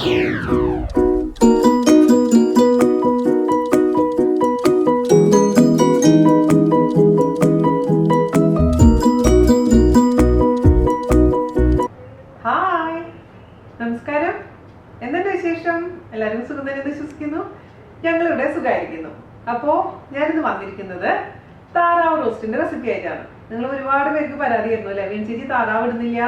നമസ്കാരം, എന്തുണ്ട് വിശേഷം? എല്ലാവരും സുഖം തന്നെ വിശ്വസിക്കുന്നു. ഞങ്ങളിവിടെ സുഖമായിരിക്കുന്നു. അപ്പോൾ ഞാനിന്ന് വന്നിരിക്കുന്നത് താറാവ് റോസ്റ്റിന്റെ റെസിപ്പി ആയിട്ടാണ്. നിങ്ങൾ ഒരുപാട് പേർക്ക് പരാതിയായിരുന്നു അല്ലേ, വീൺ ചേച്ചി താറാവ് ഇടുന്നില്ല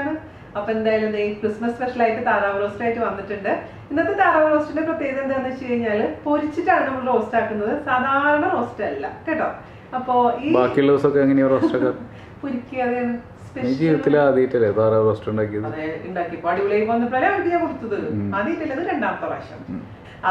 എന്ന്. അപ്പൊ എന്തായാലും ക്രിസ്മസ് സ്പെഷ്യൽ ആയിട്ട് താറാവ് റോസ്റ്റ് ആയിട്ട് വന്നിട്ടുണ്ട്. ഇന്നത്തെ താറാവ് റോസ്റ്റിന്റെ പ്രത്യേകത എന്താണെന്ന് വെച്ച് കഴിഞ്ഞാൽ പൊരിച്ചിട്ടാണ് നമ്മൾ റോസ്റ്റ് ആക്കുന്നത്, സാധാരണ റോസ്റ്റ് അല്ല കേട്ടോ. അപ്പോ ഈ ബാക്കിയുള്ള ദിവസമൊക്കെ എങ്ങനെയാ റോസ്റ്റ് ഒക്കെ പൊരിക്കുകയാണ് ജീവിതത്തിൽ ആദ്യമായിട്ടല്ലേ താറാവ് റോസ്റ്റ് ഉണ്ടാക്കിയത്? ഉണ്ടാക്കിയപ്പോ അടിപൊളിയായി വന്നപ്പോഴേ അവർക്ക് ഞാൻ കൊടുത്തത്. ആദ്യമായിട്ടല്ലത്, രണ്ടാമത്തെ പ്രാവശ്യം.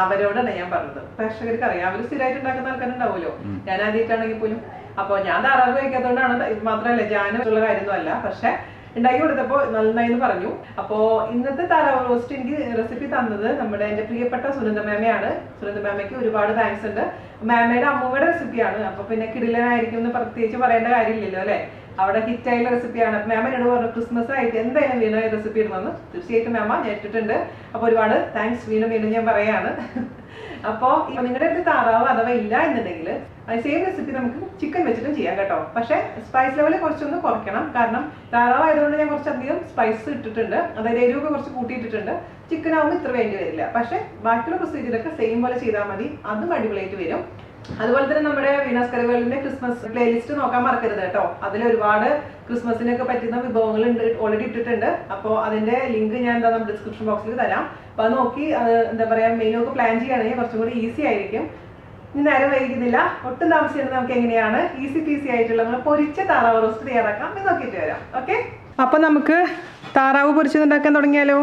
അവരോടാണ് ഞാൻ പറഞ്ഞത്. പ്രേക്ഷകർക്ക് അറിയാം, അവര് സ്ഥിരമായിട്ട് ഉണ്ടാക്കുന്ന ആൾക്കാരുണ്ടാവുമല്ലോ. ഞാൻ ആദ്യമായിട്ടാണെങ്കിൽ പോലും. അപ്പൊ ഞാൻ താറാവ് കഴിക്കാത്തതുകൊണ്ടാണ്. ഇത് മാത്രമല്ല, ഞാനുള്ള കാര്യമൊന്നും അല്ല, പക്ഷെ ഉണ്ടാക്കി കൊടുത്തപ്പോ നന്നായി പറഞ്ഞു. അപ്പോ ഇന്നത്തെ താറാവ് റോസ്റ്റ് എനിക്ക് റെസിപ്പി തന്നത് എന്റെ പ്രിയപ്പെട്ട സുനന്ദ മാമയാണ്. സുനന്ദ മാമയ്ക്ക് ഒരുപാട് താങ്ക്സ് ഉണ്ട്. മാമയുടെ അമ്മൂമ്മയുടെ റെസിപ്പിയാണ്. അപ്പൊ പിന്നെ കിടിലനായിരിക്കും എന്ന് പ്രത്യേകിച്ച് പറയേണ്ട കാര്യമില്ലല്ലോ അല്ലെ. അവിടെ ഹിറ്റായുള്ള റെസിപ്പിയാണ്. മാമ എന്നോട് പറഞ്ഞു ക്രിസ്മസ് ആയിട്ട് എന്തായാലും വീണ റെസിപ്പി ഇടുന്നു. തീർച്ചയായിട്ടും മാമ ഞാൻ ഇട്ടിട്ടുണ്ട്. അപ്പൊ ഒരുപാട് താങ്ക്സ് വീണ്ടും ഞാൻ പറയാണ്. അപ്പോൾ നിങ്ങളുടെ അടുത്ത് താറാവ് അഥവാ ഇല്ല എന്നുണ്ടെങ്കിൽ സെയിം റെസിപ്പി നമുക്ക് ചിക്കൻ വെച്ചിട്ടും ചെയ്യാം കേട്ടോ. പക്ഷെ സ്പൈസ് ലെവൽ കുറച്ചൊന്ന് കുറയ്ക്കണം. കാരണം താറാവ് ആയതുകൊണ്ട് ഞാൻ കുറച്ചധികം സ്പൈസ് ഇട്ടിട്ടുണ്ട്, അതായത് എരിവൊക്കെ കുറച്ച് കൂട്ടിയിട്ടിട്ടുണ്ട്. ചിക്കൻ ആവുമ്പോൾ ഇത്ര വേണ്ടി വരില്ല. പക്ഷെ ബാക്കിയുള്ള പ്രൊസീജിയറൊക്കെ സെയിം പോലെ ചെയ്താൽ മതി, അതും അടിപൊളിയായിട്ട് വരും. അതുപോലെ തന്നെ നമ്മുടെ വീണാസ് കറിവേൾഡിന്റെ ക്രിസ്മസ് പ്ലേലിസ്റ്റ് നോക്കാൻ മറക്കരുത് കേട്ടോ. അതിൽ ഒരുപാട് ക്രിസ്മസിനൊക്കെ പറ്റുന്ന വിഭവങ്ങൾ ഓൾറെഡി ഇട്ടിട്ടുണ്ട്. അപ്പോൾ അതിന്റെ ലിങ്ക് ഞാൻ നമ്മുടെ ഡിസ്ക്രിപ്ഷൻ ബോക്സിൽ തരാം. അപ്പൊ അത് നോക്കി എന്താ പറയാ മെനു ഒക്കെ പ്ലാൻ ചെയ്യുകയാണെങ്കിൽ കുറച്ചും കൂടി ഈസി ആയിരിക്കും. ഇനി നേരം വൈകുന്നില്ല, ഒട്ടും താമസിച്ചിട്ട് നമുക്ക് എങ്ങനെയാണ് ഈസി പീസി ആയിട്ടുള്ള നമ്മൾ പൊരിച്ച താറാവ് റോസ്റ്റ് തയ്യാറാക്കാം എന്ന് നോക്കിയിട്ട് വരാം. ഓക്കെ, അപ്പൊ നമുക്ക് താറാവ് പൊരിച്ചതുണ്ടാക്കാൻ തുടങ്ങിയാലോ.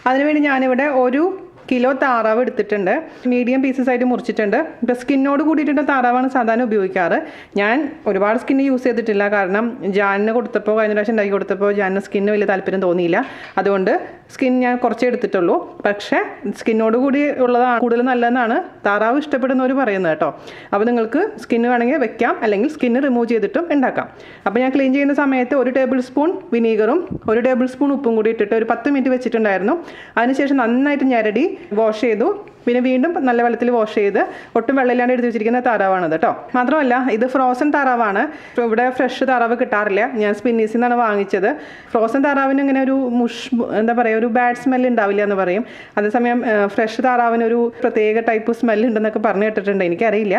അതിനുവേണ്ടി ഞാനിവിടെ 1 കിലോ താറാവ് എടുത്തിട്ടുണ്ട്. മീഡിയം പീസസ് ആയിട്ട് മുറിച്ചിട്ടുണ്ട്. ഇപ്പോൾ സ്കിന്നോട് കൂടിയിട്ടുള്ള താറാവാണ് സാധാരണ ഉപയോഗിക്കാറ്. ഞാൻ ഒരുപാട് സ്കിന്ന് യൂസ് ചെയ്തിട്ടില്ല, കാരണം ജാനിന് കൊടുത്തപ്പോൾ കഴിഞ്ഞ പ്രാവശ്യം ഉണ്ടാക്കി കൊടുത്തപ്പോൾ ജാനിന് സ്കിന്ന് വലിയ താല്പര്യം തോന്നിയില്ല. അതുകൊണ്ട് സ്കിൻ ഞാൻ കുറച്ചേ എടുത്തിട്ടുള്ളൂ. പക്ഷേ സ്കിന്നോട് കൂടി ഉള്ളതാണ് കൂടുതൽ നല്ലതെന്നാണ് താറാവ് ഇഷ്ടപ്പെടുന്നവർ പറയുന്നത് കേട്ടോ. അപ്പോൾ നിങ്ങൾക്ക് സ്കിന്ന് വേണമെങ്കിൽ വെക്കാം, അല്ലെങ്കിൽ സ്കിന്ന് റിമൂവ് ചെയ്തിട്ടും ഉണ്ടാക്കാം. അപ്പോൾ ഞാൻ ക്ലീൻ ചെയ്യുന്ന സമയത്ത് 1 ടേബിൾ സ്പൂൺ വിനീഗറും 1 ടേബിൾ സ്പൂൺ ഉപ്പും കൂടി ഇട്ടിട്ട് ഒരു 10 മിനിറ്റ് വെച്ചിട്ടുണ്ടായിരുന്നു. അതിനുശേഷം നന്നായിട്ട് ഞരടി വാഷ് ചെയ്തു. പിന്നെ വീണ്ടും നല്ല വെള്ളത്തിൽ വാഷ് ചെയ്ത് ഒട്ടും വെള്ളമില്ലാണ്ട് എടുത്ത് വെച്ചിരിക്കുന്ന താറാവാണ് കേട്ടോ. മാത്രമല്ല ഇത് ഫ്രോസൺ താറാവാണ്. ഇവിടെ ഫ്രഷ് താറാവ് കിട്ടാറില്ല. ഞാൻ സ്പിന്നീസിൽ നിന്നാണ് വാങ്ങിച്ചത്. ഫ്രോസൺ താറാവിന് ഇങ്ങനെ ഒരു എന്താ പറയുക, ഒരു ബാഡ് സ്മെല്ല് ഉണ്ടാവില്ല എന്ന് പറയും. അതേസമയം ഫ്രഷ് താറാവിന് ഒരു പ്രത്യേക ടൈപ്പ് സ്മെല്ല് ഉണ്ടെന്നൊക്കെ പറഞ്ഞു കേട്ടിട്ടുണ്ട്, എനിക്കറിയില്ല.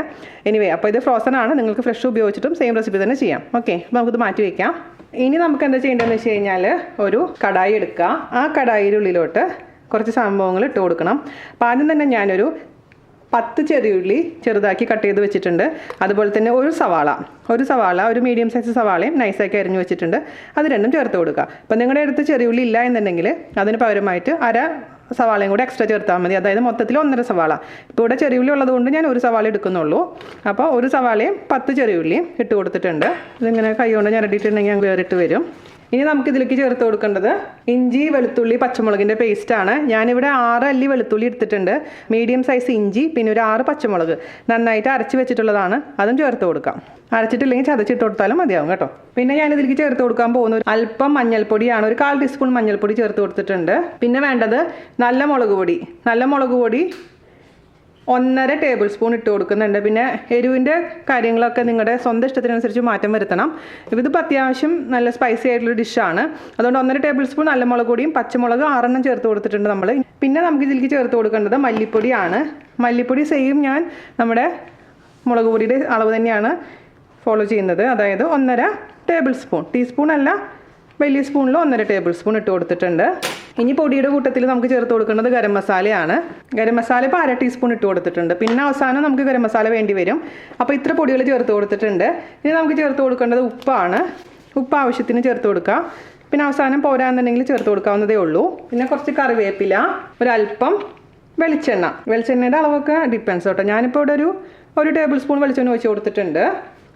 എനിവേ, അപ്പോൾ ഇത് ഫ്രോസൺ ആണ്. നിങ്ങൾക്ക് ഫ്രഷ് ഉപയോഗിച്ചിട്ടും സെയിം റെസിപ്പി തന്നെ ചെയ്യാം. ഓക്കെ, അപ്പോൾ നമുക്കിത് മാറ്റി വയ്ക്കാം. ഇനി നമുക്ക് എന്താ ചെയ്യേണ്ടതെന്ന് വെച്ച് കഴിഞ്ഞാൽ ഒരു കടായി എടുക്കുക. ആ കടായിയുടെ ഉള്ളിലോട്ട് കുറച്ച് സംഭവങ്ങൾ ഇട്ട് കൊടുക്കണം. അപ്പോൾ ആദ്യം തന്നെ ഞാനൊരു 10 ചെറിയുള്ളി ചെറുതാക്കി കട്ട് ചെയ്ത് വെച്ചിട്ടുണ്ട്. അതുപോലെ തന്നെ ഒരു സവാള ഒരു മീഡിയം സൈസ് സവാളയും നൈസാക്കി അരിഞ്ഞു വെച്ചിട്ടുണ്ട്. അത് രണ്ടും ചേർത്ത് കൊടുക്കുക. അപ്പോൾ നിങ്ങളുടെ അടുത്ത് ചെറിയുള്ളി ഇല്ല എന്നുണ്ടെങ്കിൽ അതിന് പകരമായിട്ട് അര സവാളയും കൂടി എക്സ്ട്രാ ചേർത്താൽ മതി. അതായത് മൊത്തത്തിൽ 1.5 സവാള. ഇപ്പോൾ ഇവിടെ ചെറിയുള്ളി ഉള്ളതുകൊണ്ട് ഞാൻ 1 സവാള എടുക്കുന്നുള്ളൂ. അപ്പോൾ 1 സവാളയും 10 ചെറിയുള്ളിയും ഇട്ട് കൊടുത്തിട്ടുണ്ട്. ഇതിങ്ങനെ കൈ കൊണ്ട് ഞരടിയിട്ടുണ്ടെങ്കിൽ ഞാൻ വേറിട്ട് വരും. ഇനി നമുക്ക് ഇതിലേക്ക് ചേർത്ത് കൊടുക്കേണ്ടത് ഇഞ്ചി വെളുത്തുള്ളി പച്ചമുളകിൻ്റെ പേസ്റ്റാണ്. ഞാനിവിടെ 6 അല്ലി വെളുത്തുള്ളി എടുത്തിട്ടുണ്ട്, മീഡിയം സൈസ് ഇഞ്ചി, പിന്നെ ഒരു 6 പച്ചമുളക് നന്നായിട്ട് അരച്ച് വെച്ചിട്ടുള്ളതാണ്. അതും ചേർത്ത് കൊടുക്കാം. അരച്ചിട്ടില്ലെങ്കിൽ ചതച്ചിട്ട് കൊടുത്താലും മതിയാവും കേട്ടോ. പിന്നെ ഞാനിതിലേക്ക് ചേർത്ത് കൊടുക്കാൻ പോകുന്ന അല്പം മഞ്ഞൾപ്പൊടിയാണ്. ഒരു 1/4 ടീസ്പൂൺ മഞ്ഞൾപ്പൊടി ചേർത്ത് കൊടുത്തിട്ടുണ്ട്. പിന്നെ വേണ്ടത് നല്ല മുളക് പൊടി 1.5 ടേബിൾ സ്പൂൺ ഇട്ട് കൊടുക്കുന്നുണ്ട്. പിന്നെ എരിവിൻ്റെ കാര്യങ്ങളൊക്കെ നിങ്ങളുടെ സ്വന്തം ഇഷ്ടത്തിനനുസരിച്ച് മാറ്റം വരുത്തണം. ഇതിപ്പോൾ അത്യാവശ്യം നല്ല സ്പൈസി ആയിട്ടുള്ളൊരു ഡിഷാണ്. അതുകൊണ്ട് 1.5 ടേബിൾ സ്പൂൺ നല്ല മുളക് പൊടിയും പച്ചമുളക് 6 ചേർത്ത് കൊടുത്തിട്ടുണ്ട് നമ്മൾ. പിന്നെ നമുക്ക് ഇതിലേക്ക് ചേർത്ത് കൊടുക്കേണ്ടത് മല്ലിപ്പൊടിയാണ്. മല്ലിപ്പൊടി സെയിം ഞാൻ നമ്മുടെ മുളക് പൊടിയുടെ അളവ് തന്നെയാണ് ഫോളോ ചെയ്യുന്നത്. അതായത് 1.5 ടേബിൾ സ്പൂൺ, ടീസ്പൂൺ അല്ല, വലിയ സ്പൂണിൽ 1.5 ടേബിൾ സ്പൂൺ ഇട്ട് കൊടുത്തിട്ടുണ്ട്. ഇനി പൊടിയുടെ കൂട്ടത്തിൽ നമുക്ക് ചേർത്ത് കൊടുക്കേണ്ടത് ഗരം മസാലയാണ്. ഗരം മസാല ഇപ്പോൾ 1/2 ടീസ്പൂൺ ഇട്ട് കൊടുത്തിട്ടുണ്ട്. പിന്നെ അവസാനം നമുക്ക് ഗരം മസാല വേണ്ടി വരും. അപ്പോൾ ഇത്ര പൊടികൾ ചേർത്ത് കൊടുത്തിട്ടുണ്ട്. ഇനി നമുക്ക് ചേർത്ത് കൊടുക്കേണ്ടത് ഉപ്പാണ്. ഉപ്പ് ആവശ്യത്തിന് ചേർത്ത് കൊടുക്കുക. പിന്നെ അവസാനം പോരാന്നുണ്ടെങ്കിൽ ചേർത്ത് കൊടുക്കാവുന്നതേ ഉള്ളൂ. പിന്നെ കുറച്ച് കറിവേപ്പില, ഒരല്പം വെളിച്ചെണ്ണയുടെ അളവൊക്കെ ഡിപ്പെൻസ് കേട്ടോ. ഞാനിപ്പോൾ ഇവിടെ ഒരു ടേബിൾ സ്പൂൺ വെളിച്ചെണ്ണ ഒഴിച്ച് കൊടുത്തിട്ടുണ്ട്.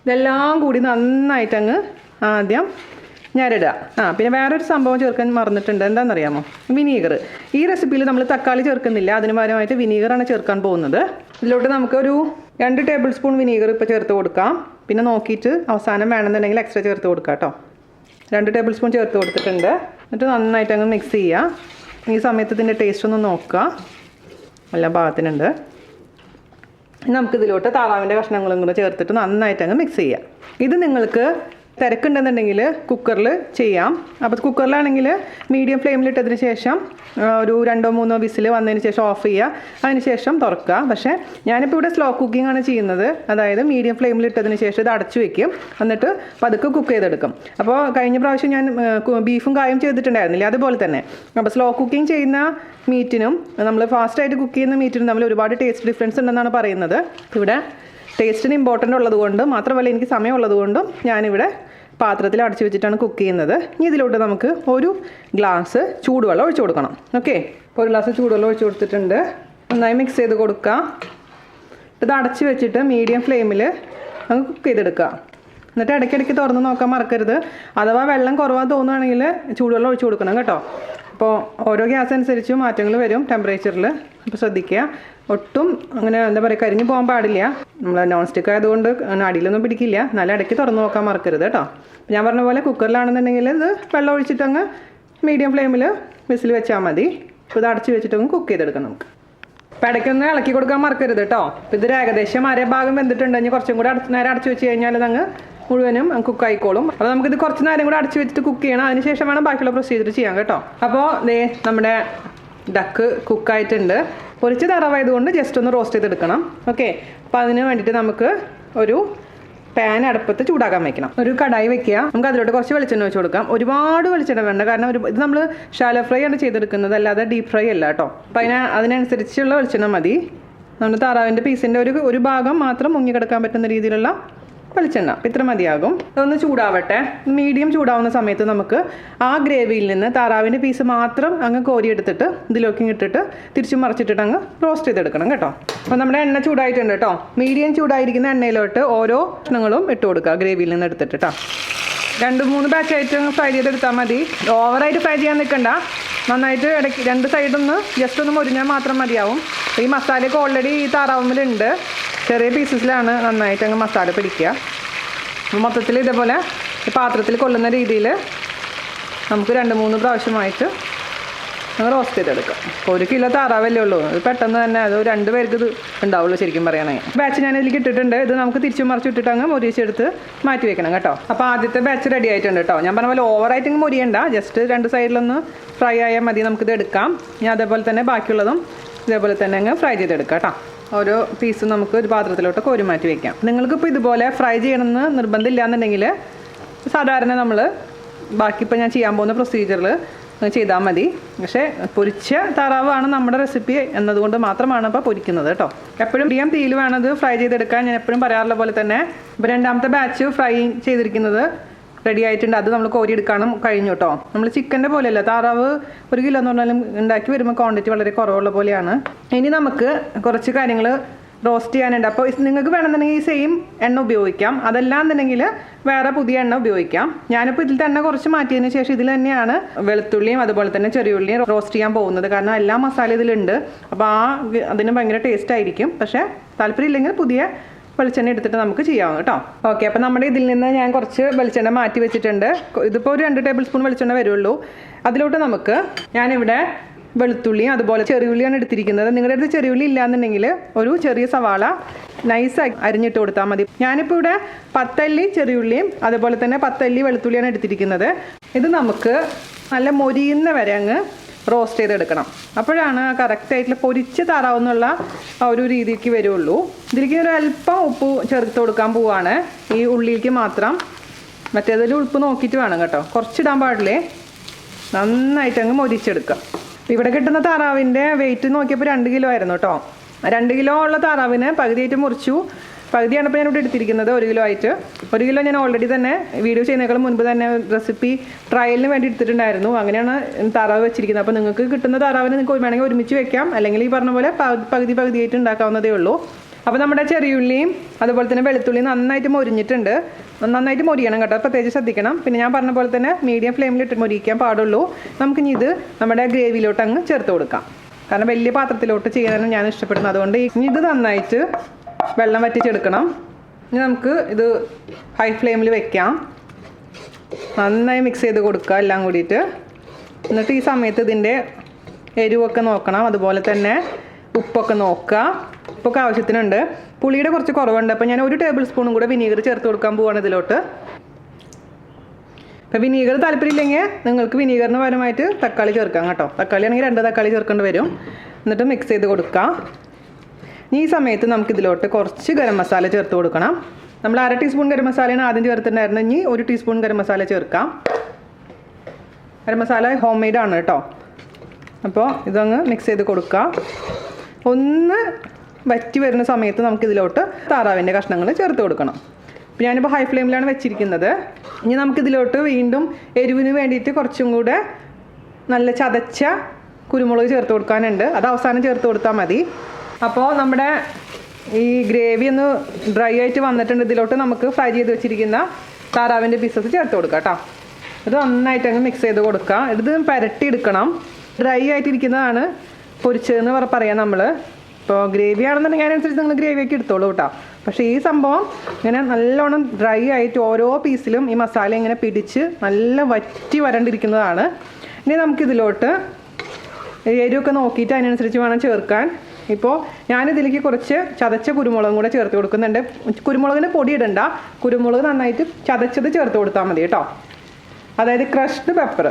ഇതെല്ലാം കൂടി നന്നായിട്ടങ്ങ് ആദ്യം ഞരടുക. പിന്നെ വേറൊരു സംഭവം ചേർക്കാൻ മറന്നിട്ടുണ്ട്. എന്താണെന്നറിയാമോ? വിനീഗർ. ഈ റെസിപ്പിയിൽ നമ്മൾ തക്കാളി ചേർക്കുന്നില്ല, അതിന് പകരമായിട്ട് വിനീഗറാണ് ചേർക്കാൻ പോകുന്നത്. ഇതിലോട്ട് നമുക്കൊരു 2 ടേബിൾ സ്പൂൺ വിനീഗർ ഇപ്പോൾ ചേർത്ത് കൊടുക്കാം. പിന്നെ നോക്കിയിട്ട് അവസാനം വേണമെന്നുണ്ടെങ്കിൽ എക്സ്ട്രാ ചേർത്ത് കൊടുക്കാം കേട്ടോ. 2 ടേബിൾ സ്പൂൺ ചേർത്ത് കൊടുത്തിട്ടുണ്ട്. എന്നിട്ട് നന്നായിട്ട് അങ്ങ് മിക്സ് ചെയ്യുക. ഈ സമയത്ത് ഇതിൻ്റെ ടേസ്റ്റ് ഒന്ന് നോക്കുക. എല്ലാം പാകത്തിനുണ്ട്. നമുക്കിതിലോട്ട് താറാവിൻ്റെ കഷ്ണങ്ങളും കൂടെ ചേർത്തിട്ട് നന്നായിട്ട് അങ്ങ് മിക്സ് ചെയ്യാം. ഇത് നിങ്ങൾക്ക് തിരക്കുണ്ടെന്നുണ്ടെങ്കിൽ കുക്കറിൽ ചെയ്യാം. അപ്പോൾ കുക്കറിലാണെങ്കിൽ മീഡിയം ഫ്ലെയിമിലിട്ടതിന് ശേഷം ഒരു 2-3 വിസിൽ വന്നതിന് ശേഷം ഓഫ് ചെയ്യുക. അതിന് ശേഷം തുറക്കുക. പക്ഷേ ഞാനിപ്പോൾ ഇവിടെ സ്ലോ കുക്കിംഗ് ആണ് ചെയ്യുന്നത്. അതായത് മീഡിയം ഫ്ലെയിമിലിട്ടതിന് ശേഷം ഇത് അടച്ചു വയ്ക്കും. എന്നിട്ട് പതുക്കെ കുക്ക് ചെയ്തെടുക്കും. അപ്പോൾ കഴിഞ്ഞ പ്രാവശ്യം ഞാൻ ബീഫും കായും ചെയ്തിട്ടുണ്ടായിരുന്നില്ല, അതുപോലെ തന്നെ. അപ്പോൾ സ്ലോ കുക്കിംഗ് ചെയ്യുന്ന മീറ്റിനും നമ്മൾ ഫാസ്റ്റായിട്ട് കുക്ക് ചെയ്യുന്ന മീറ്റിനും തമ്മിൽ ഒരുപാട് ടേസ്റ്റ് ഡിഫറൻസ് ഉണ്ടെന്നാണ് പറയുന്നത്. ഇവിടെ ടേസ്റ്റിന് ഇമ്പോർട്ടൻ്റ് ഉള്ളതുകൊണ്ട് മാത്രമല്ല, എനിക്ക് സമയമുള്ളതുകൊണ്ടും ഞാനിവിടെ പാത്രത്തിൽ അടച്ചു വെച്ചിട്ടാണ് കുക്ക് ചെയ്യുന്നത്. ഇനി ഇതിലോട്ട് നമുക്ക് ഒരു ഗ്ലാസ് ചൂടുവെള്ളം ഒഴിച്ചു കൊടുക്കണം. ഓക്കെ, ഇപ്പോൾ ഒരു ഗ്ലാസ് ചൂടുവെള്ളം ഒഴിച്ചു കൊടുത്തിട്ടുണ്ട്. നന്നായി മിക്സ് ചെയ്ത് കൊടുക്കുക. ഇത് അടച്ചു വെച്ചിട്ട് മീഡിയം ഫ്ലെയിമിൽ നമുക്ക് കുക്ക് ചെയ്തെടുക്കുക. എന്നിട്ട് ഇടയ്ക്കിടയ്ക്ക് തുറന്ന് നോക്കാൻ മറക്കരുത്. അഥവാ വെള്ളം കുറവാന്ന് തോന്നുകയാണെങ്കിൽ ചൂടുവെള്ളം ഒഴിച്ചു കൊടുക്കണം കേട്ടോ. അപ്പോൾ ഓരോ ഗ്യാസ് അനുസരിച്ച് മാറ്റങ്ങൾ വരും ടെമ്പറേച്ചറിൽ. അപ്പോൾ ശ്രദ്ധിക്കുക. ഒട്ടും അങ്ങനെ എന്താ പറയുക, കരിഞ്ഞു പോകാൻ പാടില്ല. നമ്മൾ നോൺ സ്റ്റിക്ക് ആയതുകൊണ്ട് അടിയിലൊന്നും പിടിക്കില്ല. എന്നാലും ഇടയ്ക്ക് തുറന്ന് നോക്കാൻ മറക്കരുത് കേട്ടോ. ഞാൻ പറഞ്ഞ പോലെ കുക്കറിലാണെന്നുണ്ടെങ്കിൽ ഇത് വെള്ളം ഒഴിച്ചിട്ടങ്ങ് മീഡിയം ഫ്ലെയിമിൽ വിസിൽ വെച്ചാൽ മതി. അപ്പോൾ ഇത് അടച്ച് വെച്ചിട്ടങ്ങ് കുക്ക് ചെയ്തെടുക്കാം നമുക്ക്. അപ്പോൾ ഇടയ്ക്കൊന്ന് ഇളക്കി കൊടുക്കാൻ മറക്കരുത് കേട്ടോ. അപ്പോൾ ഇത് ഏകദേശം അര ഭാഗം വെന്തിട്ടുണ്ടെങ്കിൽ കുറച്ചും കൂടെ നേരം അടച്ച് വെച്ച് കഴിഞ്ഞാൽ അതങ്ങ് മുഴുവനും കുക്ക് ആയിക്കോളും. അപ്പോൾ നമുക്കിത് കുറച്ച് നേരം കൂടെ അടച്ച് വെച്ചിട്ട് കുക്ക് ചെയ്യണം. അതിനുശേഷം വേണം ബാക്കിയുള്ള പ്രൊസീജിയർ ചെയ്യാം കേട്ടോ. അപ്പോൾ നമ്മുടെ ഡക്ക് കുക്കായിട്ടുണ്ട്. പൊരിച്ച് താറാവായതുകൊണ്ട് ജസ്റ്റ് ഒന്ന് റോസ്റ്റ് ചെയ്തെടുക്കണം. ഓക്കെ, അപ്പോൾ അതിന് വേണ്ടിയിട്ട് നമുക്ക് ഒരു പാൻ അടുപ്പത്ത് ചൂടാക്കാൻ വെക്കണം. ഒരു കടായി വെക്കുക. നമുക്ക് അതിലോട്ട് കുറച്ച് വെളിച്ചെണ്ണ വെച്ച് കൊടുക്കാം. ഒരുപാട് വെളിച്ചെണ്ണ വേണ്ട, കാരണം ഇത് നമ്മൾ ഷാലോ ഫ്രൈ ആണ് ചെയ്തെടുക്കുന്നത്, അല്ലാതെ ഡീപ്പ് ഫ്രൈ അല്ല കേട്ടോ. അപ്പോൾ അതിനനുസരിച്ചുള്ള വെളിച്ചെണ്ണ മതി. നമ്മുടെ താറാവിൻ്റെ പീസിൻ്റെ ഒരു ഭാഗം മാത്രം മുങ്ങിക്കിടക്കാൻ പറ്റുന്ന രീതിയിലുള്ള വെളിച്ചെണ്ണ. അപ്പം ഇത്ര മതിയാകും. അതൊന്ന് ചൂടാവട്ടെ. മീഡിയം ചൂടാവുന്ന സമയത്ത് നമുക്ക് ആ ഗ്രേവിയിൽ നിന്ന് താറാവിൻ്റെ പീസ് മാത്രം അങ്ങ് കോരിയെടുത്തിട്ട് ഇതിലേക്ക് ഇട്ടിട്ട് തിരിച്ചും മറിച്ചിട്ടിട്ട് അങ്ങ് റോസ്റ്റ് ചെയ്തെടുക്കണം കേട്ടോ. അപ്പോൾ നമ്മുടെ എണ്ണ ചൂടായിട്ടുണ്ട് കേട്ടോ. മീഡിയം ചൂടായിരിക്കുന്ന എണ്ണയിലോട്ട് ഓരോ കഷ്ണങ്ങളും ഇട്ട് കൊടുക്കുക ഗ്രേവിയിൽ നിന്ന് എടുത്തിട്ട് കേട്ടോ. 2-3 ബാച്ചായിട്ട് ഫ്രൈ ചെയ്തെടുത്താൽ മതി. ഓവറായിട്ട് ഫ്രൈ ചെയ്യാൻ നിൽക്കണ്ട. നന്നായിട്ട് ഇടയ്ക്ക് 2 സൈഡൊന്ന് ജസ്റ്റ് ഒന്ന് മുരിഞ്ഞാൽ മാത്രം മതിയാവും. ഈ മസാലയൊക്കെ ഓൾറെഡി ഈ താറാവുമ്മിലുണ്ട്. ചെറിയ പീസസിലാണ് നന്നായിട്ട് അങ്ങ് മസാല പിടിക്കുക. മൊത്തത്തിൽ ഇതേപോലെ ഈ പാത്രത്തിൽ കൊള്ളുന്ന രീതിയിൽ നമുക്ക് 2-3 പ്രാവശ്യമായിട്ട് അങ്ങ് റോസ്റ്റ് ചെയ്തെടുക്കാം. അപ്പോൾ 1 കിലോ താറാവല്ലേ ഉള്ളൂ. അത് പെട്ടെന്ന് തന്നെ അത് 2 പേർക്ക് ഇത് ഉണ്ടാവുള്ളൂ ശരിക്കും പറയുകയാണെങ്കിൽ. ബാച്ച് ഞാൻ ഇതിലേക്ക് ഇട്ടിട്ടുണ്ട്. ഇത് നമുക്ക് തിരിച്ചും മറിച്ചിട്ടിട്ട് അങ്ങ് മൊരിച്ചെടുത്ത് മാറ്റി വെക്കണം കേട്ടോ. അപ്പോൾ ആദ്യത്തെ ബാച്ച് റെഡി ആയിട്ടുണ്ട് കേട്ടോ. ഞാൻ പറഞ്ഞ പോലെ ഓവറായിട്ട് അങ്ങ് മൊരിയണ്ട. ജസ്റ്റ് 2 സൈഡിലൊന്ന് ഫ്രൈ ആയാൽ മതി. നമുക്കിത് എടുക്കാം. ഞാൻ അതേപോലെ തന്നെ ബാക്കിയുള്ളതും ഇതേപോലെ തന്നെ അങ്ങ് ഫ്രൈ ചെയ്തെടുക്കാം കേട്ടോ. ഓരോ പീസും നമുക്ക് ഒരു പാത്രത്തിലോട്ട് കോരി മാറ്റി വയ്ക്കാം. നിങ്ങൾക്കിപ്പോൾ ഇതുപോലെ ഫ്രൈ ചെയ്യണമെന്ന് നിർബന്ധമില്ല എന്നുണ്ടെങ്കിൽ സാധാരണ നമ്മൾ ബാക്കി ഇപ്പോൾ ഞാൻ ചെയ്യാൻ പോകുന്ന പ്രൊസീജിയറിൽ ചെയ്താൽ മതി. പക്ഷേ പൊരിച്ച താറാവാണ് നമ്മുടെ റെസിപ്പി എന്നതുകൊണ്ട് മാത്രമാണ് ഇപ്പോൾ പൊരിക്കുന്നത് കേട്ടോ. എപ്പോഴും മീഡിയം തീയിൽ വേണം ഇത് ഫ്രൈ ചെയ്തെടുക്കാൻ. ഞാൻ എപ്പോഴും പറയാറുള്ള പോലെ തന്നെ. ഇപ്പോൾ 2ാമത്തെ ബാച്ച് ഫ്രൈ ചെയ്തിരിക്കുന്നത് റെഡി ആയിട്ടുണ്ട്. അത് നമ്മൾ കോരിയെടുക്കാനും കഴിഞ്ഞു കേട്ടോ. നമ്മൾ ചിക്കൻ്റെ പോലെയല്ല, താറാവ് 1 കിലോ എന്ന് പറഞ്ഞാലും ഉണ്ടാക്കി വരുമ്പോൾ ക്വാണ്ടിറ്റി വളരെ കുറവുള്ള പോലെയാണ്. ഇനി നമുക്ക് കുറച്ച് കാര്യങ്ങൾ റോസ്റ്റ് ചെയ്യാനുണ്ട്. അപ്പോൾ നിങ്ങൾക്ക് വേണമെന്നുണ്ടെങ്കിൽ ഈ സെയിം എണ്ണ ഉപയോഗിക്കാം. അതല്ലാന്നുണ്ടെങ്കിൽ വേറെ പുതിയ എണ്ണ ഉപയോഗിക്കാം. ഞാനിപ്പോൾ ഇതിൽ തന്നെ കുറച്ച് മാറ്റിയതിന് ശേഷം ഇതിൽ തന്നെയാണ് വെളുത്തുള്ളിയും അതുപോലെ തന്നെ ചെറിയുള്ളിയും റോസ്റ്റ് ചെയ്യാൻ പോകുന്നത്. കാരണം എല്ലാ മസാല ഇതിലുണ്ട്. അപ്പോൾ അതിന് ഭയങ്കര ടേസ്റ്റ് ആയിരിക്കും. പക്ഷേ താല്പര്യമില്ലെങ്കിൽ പുതിയ വെളിച്ചെണ്ണ എടുത്തിട്ട് നമുക്ക് ചെയ്യാം കേട്ടോ. ഓക്കെ, അപ്പോൾ നമ്മുടെ ഇതിൽ നിന്ന് ഞാൻ കുറച്ച് വെളിച്ചെണ്ണ മാറ്റി വെച്ചിട്ടുണ്ട്. ഇതിപ്പോൾ ഒരു 2 ടേബിൾ സ്പൂൺ വെളിച്ചെണ്ണ വരുള്ളൂ. അതിലോട്ട് നമുക്ക് ഞാനിവിടെ വെളുത്തുള്ളിയും അതുപോലെ ചെറിയുള്ളിയാണ് എടുത്തിരിക്കുന്നത്. നിങ്ങളുടെ അടുത്ത് ചെറിയുള്ളി ഇല്ലയെന്നുണ്ടെങ്കിൽ ഒരു ചെറിയ സവാള നൈസായി അരിഞ്ഞിട്ട് കൊടുത്താൽ മതി. ഞാനിപ്പോൾ ഇവിടെ 10 അല്ലി ചെറിയുള്ളിയും അതുപോലെ തന്നെ 10 അല്ലി വെളുത്തുള്ളിയാണ് എടുത്തിരിക്കുന്നത്. ഇത് നമുക്ക് നല്ല മൊരിയുന്ന വരെ അങ്ങ് റോസ്റ്റ് ചെയ്തെടുക്കണം. അപ്പോഴാണ് കറക്റ്റായിട്ടുള്ള പൊരിച്ച് താറാവുന്നുള്ള ആ ഒരു രീതിക്ക് വരുള്ളൂ. ഇതിലേക്ക് ഒരു അല്പം ഉപ്പ് ചേർത്ത് കൊടുക്കാൻ പോവാണ്, ഈ ഉള്ളിലേക്ക് മാത്രം. മറ്റേതിൽ ഉപ്പ് നോക്കിയിട്ട് വേണം കേട്ടോ. കുറച്ചിടാൻ പാടില്ലേ. നന്നായിട്ട് അങ്ങ് മൊരിച്ചെടുക്കുക. ഇവിടെ കിട്ടുന്ന താറാവിൻ്റെ വെയിറ്റ് നോക്കിയപ്പോൾ 2 കിലോ ആയിരുന്നു കേട്ടോ. 2 കിലോ ഉള്ള താറാവിന് പകുതിയായിട്ട് മുറിച്ചു. പകുതിയാണ് ഇപ്പോൾ ഞാനിവിടെ എടുത്തിരിക്കുന്നത് 1 കിലോ ആയിട്ട്. 1 കിലോ ഞാൻ ഓൾറെഡി തന്നെ വീഡിയോ ചെയ്യുന്നതിനേക്കാളും മുൻപ് തന്നെ റെസിപ്പി ട്രയലിന് വേണ്ടി എടുത്തിട്ടുണ്ടായിരുന്നു. അങ്ങനെയാണ് താറാവ് വെച്ചിരിക്കുന്നത്. അപ്പോൾ നിങ്ങൾക്ക് കിട്ടുന്ന താറാവിന് നിങ്ങൾക്ക് വേണമെങ്കിൽ ഒരുമിച്ച് വെക്കാം, അല്ലെങ്കിൽ ഈ പറഞ്ഞ പോലെ പകുതിയായിട്ട് ഉണ്ടാക്കാവുന്നതേ ഉള്ളൂ. അപ്പോൾ നമ്മുടെ ചെറിയുള്ളിയും അതുപോലെ തന്നെ വെളുത്തുള്ളിയും നന്നായിട്ട് മൊരിഞ്ഞിട്ടുണ്ട്. നന്നായിട്ട് മൊരിയണം കേട്ടോ, പ്രത്യേകിച്ച് ശ്രദ്ധിക്കണം. പിന്നെ ഞാൻ പറഞ്ഞ പോലെ തന്നെ മീഡിയം ഫ്ലെയിമിലിട്ട് മൊരിക്കാൻ പാടുള്ളൂ. നമുക്കിനി ഇത് നമ്മുടെ ഗ്രേവിയിലോട്ട് അങ്ങ് ചേർത്ത് കൊടുക്കാം. കാരണം വലിയ പാത്രത്തിലോട്ട് ചെയ്യാനാണ് ഞാൻ ഇഷ്ടപ്പെടുന്നത്. അതുകൊണ്ട് ഇനി ഇത് നന്നായിട്ട് വെള്ളം വറ്റിച്ചെടുക്കണം. ഇനി നമുക്ക് ഇത് ഹൈ ഫ്ലെയിമിൽ വെക്കാം. നന്നായി മിക്സ് ചെയ്ത് കൊടുക്കുക എല്ലാം കൂടിയിട്ട്. എന്നിട്ട് ഈ സമയത്ത് ഇതിൻ്റെ എരിവൊക്കെ നോക്കണം. അതുപോലെ തന്നെ ഉപ്പൊക്കെ നോക്കുക. ഉപ്പൊക്കെ ആവശ്യത്തിനുണ്ട്. പുളിയുടെ കുറച്ച് കുറവുണ്ട്. അപ്പോൾ ഞാൻ 1 ടേബിൾ സ്പൂണും കൂടെ വിനീഗർ ചേർത്ത് കൊടുക്കാൻ പോവാണ് ഇതിലോട്ട്. അപ്പോൾ വിനീഗർ താല്പര്യമില്ലെങ്കിൽ നിങ്ങൾക്ക് വിനീഗറിന് പകരമായിട്ട് തക്കാളി ചേർക്കാം കേട്ടോ. തക്കാളി ആണെങ്കിൽ 2 തക്കാളി ചേർക്കേണ്ടി വരും. എന്നിട്ട് മിക്സ് ചെയ്ത് കൊടുക്കാം. ഈ സമയത്ത് നമുക്കിതിലോട്ട് കുറച്ച് ഗരം മസാല ചേർത്ത് കൊടുക്കണം. നമ്മൾ 1/2 ടീസ്പൂൺ ഗരം മസാലയാണ് ആദ്യം ചേർത്തിട്ടുണ്ടായിരുന്നത്. ഇനി 1 ടീസ്പൂൺ ഗരം മസാല ചേർക്കാം. ഗരം മസാല ഹോം മെയ്ഡാണ് കേട്ടോ. അപ്പോൾ ഇതങ്ങ് മിക്സ് ചെയ്ത് കൊടുക്കുക. ഒന്ന് വറ്റി വരുന്ന സമയത്ത് നമുക്കിതിലോട്ട് താറാവിൻ്റെ കഷ്ണങ്ങൾ ചേർത്ത് കൊടുക്കണം. അപ്പോൾ ഞാനിപ്പോൾ ഹൈ ഫ്ലെയിമിലാണ് വെച്ചിരിക്കുന്നത്. ഇനി നമുക്കിതിലോട്ട് വീണ്ടും എരിവിന് വേണ്ടിയിട്ട് കുറച്ചും കൂടെ നല്ല ചതച്ച കുരുമുളക് ചേർത്ത് കൊടുക്കാനുണ്ട്. അത് അവസാനം ചേർത്ത് കൊടുത്താൽ മതി. അപ്പോൾ നമ്മുടെ ഈ ഗ്രേവി ഒന്ന് ഡ്രൈ ആയിട്ട് വന്നിട്ടുണ്ട്. ഇതിലോട്ട് നമുക്ക് ഫ്രൈ ചെയ്ത് വെച്ചിരിക്കുന്ന താറാവിൻ്റെ പീസസ് ചേർത്ത് കൊടുക്കാം കേട്ടോ. ഇത് നന്നായിട്ട് അങ്ങ് മിക്സ് ചെയ്ത് കൊടുക്കുക. ഇത് പുരട്ടി എടുക്കണം. ഡ്രൈ ആയിട്ടിരിക്കുന്നതാണ് പൊരിച്ചതെന്ന് പറയാം നമ്മൾ. ഇപ്പോൾ ഗ്രേവി ആണെന്നുണ്ടെങ്കിൽ അതിനനുസരിച്ച് നിങ്ങൾ ഗ്രേവിയൊക്കെ എടുത്തോളൂ കേട്ടോ. പക്ഷേ ഈ സംഭവം ഇങ്ങനെ നല്ലോണം ഡ്രൈ ആയിട്ട് ഓരോ പീസിലും ഈ മസാല ഇങ്ങനെ പിടിച്ച് നല്ല വറ്റി വരണ്ടിരിക്കുന്നതാണ്. ഇനി നമുക്കിതിലോട്ട് എരിവൊക്കെ നോക്കിയിട്ട് അതിനനുസരിച്ച് വേണം ചേർക്കാൻ. ഇപ്പോൾ ഞാനിതിലേക്ക് കുറച്ച് ചതച്ച കുരുമുളകും കൂടെ ചേർത്ത് കൊടുക്കുന്നുണ്ട്. കുരുമുളകിൻ്റെ പൊടി ഇടണ്ട, കുരുമുളക് നന്നായിട്ട് ചതച്ചത് ചേർത്ത് കൊടുത്താൽ മതി കേട്ടോ. അതായത് ക്രഷ്ഡ് പെപ്പർ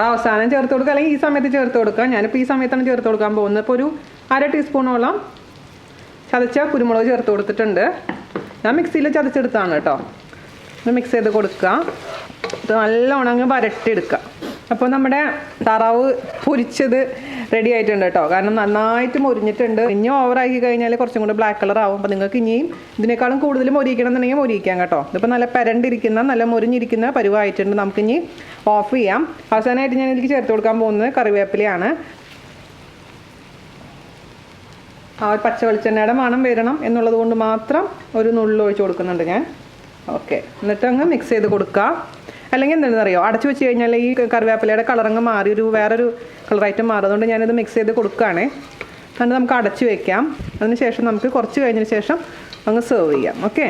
അവസാനം ചേർത്ത് കൊടുക്കുക, അല്ലെങ്കിൽ ഈ സമയത്ത് ചേർത്ത് കൊടുക്കുക. ഞാനിപ്പോൾ ഈ സമയത്താണ് ചേർത്ത് കൊടുക്കാൻ പോകുന്നത്. ഇപ്പോൾ ഒരു 1/2 ടീസ്പൂണോളം ചതച്ച കുരുമുളക് ചേർത്ത് കൊടുത്തിട്ടുണ്ട്. ഞാൻ മിക്സിയിൽ ചതച്ചെടുത്താണ് കേട്ടോ. ഇത് മിക്സ് ചെയ്ത് കൊടുക്കുക. ഇത് നല്ലോണം അങ്ങ് വരട്ടിയെടുക്കുക. അപ്പോൾ നമ്മുടെ താറാവ് പൊരിച്ചത് റെഡി ആയിട്ടുണ്ട് കേട്ടോ. കാരണം നന്നായിട്ട് മൊരിഞ്ഞിട്ടുണ്ട്. ഇനി ഓവറാക്കി കഴിഞ്ഞാൽ കുറച്ചും കൂടെ ബ്ലാക്ക് കളർ ആവും. അപ്പോൾ നിങ്ങൾക്ക് ഇനിയും ഇതിനേക്കാളും കൂടുതൽ മൊരിക്കണം എന്നുണ്ടെങ്കിൽ മൊരിക്കാം കേട്ടോ. ഇതിപ്പോൾ നല്ല പരണ്ടിരിക്കുന്ന നല്ല മൊരിഞ്ഞിരിക്കുന്ന പരുവായിട്ടുണ്ട്. നമുക്കിനി ഓഫ് ചെയ്യാം. അവസാനമായിട്ട് ഞാൻ ഇതിലേക്ക് ചേർത്ത് കൊടുക്കാൻ പോകുന്നത് കറിവേപ്പിലയാണ്. ആ ഒരു പച്ച വെളിച്ചെണ്ണയുടെ മണം വരണം എന്നുള്ളത് കൊണ്ട് മാത്രം ഒരു നുള്ളു ഒഴിച്ച് കൊടുക്കുന്നുണ്ട് ഞാൻ. ഓക്കെ, എന്നിട്ട് അങ്ങ് മിക്സ് ചെയ്ത് കൊടുക്കുക. അല്ലെങ്കിൽ എന്താണെന്ന് അറിയോ, അടച്ചു വെച്ച് കഴിഞ്ഞാൽ ഈ കറിവേപ്പിലയുടെ കളറങ്ങ് മാറി വേറൊരു കളറായിട്ട് മാറും. അതുകൊണ്ട് ഞാനിത് മിക്സ് ചെയ്ത് കൊടുക്കുകയാണേ. എന്നിട്ട് നമുക്ക് അടച്ചു വയ്ക്കാം. അതിനുശേഷം നമുക്ക് കുറച്ച് കഴിഞ്ഞതിന് ശേഷം അങ്ങ് സെർവ് ചെയ്യാം. ഓക്കെ,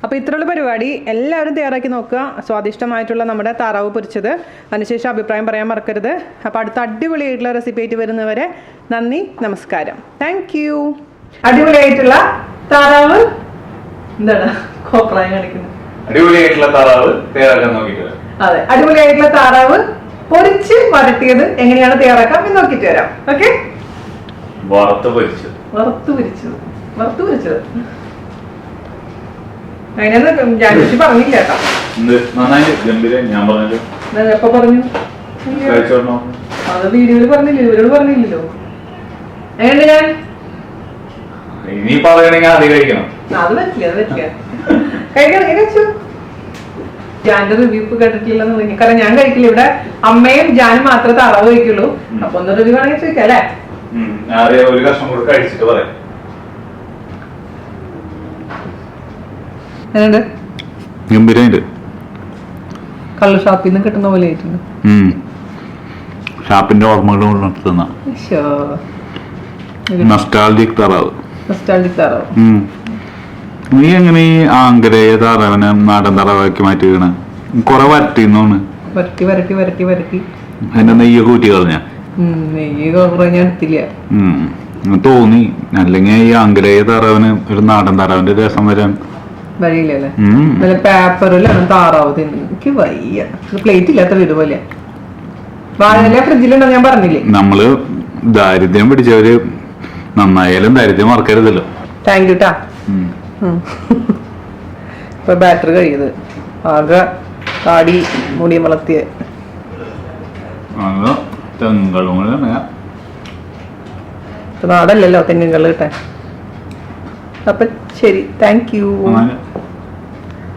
അപ്പോൾ ഇത്രയുള്ള പരിപാടി എല്ലാവരും തയ്യാറാക്കി നോക്കുക. സ്വാദിഷ്ടമായിട്ടുള്ള നമ്മുടെ താറാവ് പൊരിച്ചത്. അതിനുശേഷം അഭിപ്രായം പറയാൻ മറക്കരുത്. അപ്പോൾ അടുത്ത അടിപൊളിയായിട്ടുള്ള റെസിപ്പി ആയിട്ട് വരുന്നവരെ നന്ദി, നമസ്കാരം. Thank you. അടിപൊളിയായിട്ടുള്ള താറാവ് എന്താണ് കോപ്രായം കാണിക്കുന്നത്? അടിപൊളിയായിട്ടുള്ള താറാവ് തയ്യാറാക്കാൻ നോക്കിയിട്ട്. അതെ, അടിപൊളിയായിട്ടുള്ള താറാവ് പൊരിച്ച് വരട്ടിയത് എങ്ങനെയാണ് തയ്യാറാക്കാം എന്ന് നോക്കിയിട്ട് വരാം. ഓക്കെ, വറുത്ത് പൊരിച്ചത് അതിനകത്ത് ജാൻസി പറഞ്ഞില്ല കേട്ടോ. ഞാൻ പറഞ്ഞു. എപ്പോ പറഞ്ഞു? അത് വീഡിയോയിൽ പറഞ്ഞില്ല, ഇവരോട് പറഞ്ഞില്ലല്ലോ. എങ്ങനെ ഞാൻ ഇനി പറയണെങ്കിൽ അത് കഴിക്കണം. അത് പറ്റില്ല കഴിക്കണം. കഴിച്ചു. ജാന്റെ റിവ്യൂ കേട്ടിട്ടില്ലെന്ന് തോന്നി. കാരണം ഞാൻ കഴിക്കില്ല. ഇവിടെ അമ്മയും ജാനും മാത്രമേ താറാവ് കഴിക്കുള്ളൂ. അപ്പൊ ഒന്ന് റിവ്യൂ ആണെങ്കിൽ ചോദിക്കാം അല്ലേ? ഒരു കഷ്ണം കൂടെ കഴിച്ചിട്ട് പറയാം. ഗംഭീരമായിട്ട് കള്ള് ഷാപ്പിൽ നിന്ന് കിട്ടുന്ന പോലെ ആയിട്ടുണ്ട്. ഷാപ്പിന്റെ ഓർമ്മകൾ നൊസ്റ്റാൾജിക് താറാവ്. നീ എങ്ങനെ ഈ ആങ്കരയെ താറാവിനെ നാടൻ താറാവാക്കി മാറ്റിയാണ്? കൊറേ വരട്ടിന്നോണ്. വരട്ടി അതിന്റെ നെയ്യ് കൂട്ടി കളഞ്ഞ തോന്നി. അല്ലെങ്കിൽ ഈ ആങ്കരയെ താറാവിന് ഒരു നാടൻ താറാവിന്റെ രസം വരാൻ വഴിയില്ലല്ലേ? പേപ്പറിലാണ് താറാവ് തിന്നു. എനിക്ക് വയ്യ. പ്ലേറ്റ് ഇല്ലാത്ത വീട് പോലെ വാഴയില ഫ്രിഡ്ജിലുണ്ടോ ഞാൻ പറഞ്ഞില്ലേ? നമ്മള് ദാരിദ്ര്യം പിടിച്ചവര് നന്നായാലും ദാരിദ്ര്യം മറക്കരുതല്ലോ. താങ്ക് യു ടാ. ഇപ്പൊ ബാറ്ററി കഴിയത് ആകെ താടി മുടി വളർത്തിയ നാടല്ലല്ലോ തെങ്ങുകൾ കിട്ടാൻ. അപ്പൊ ശരി, താങ്ക് യു.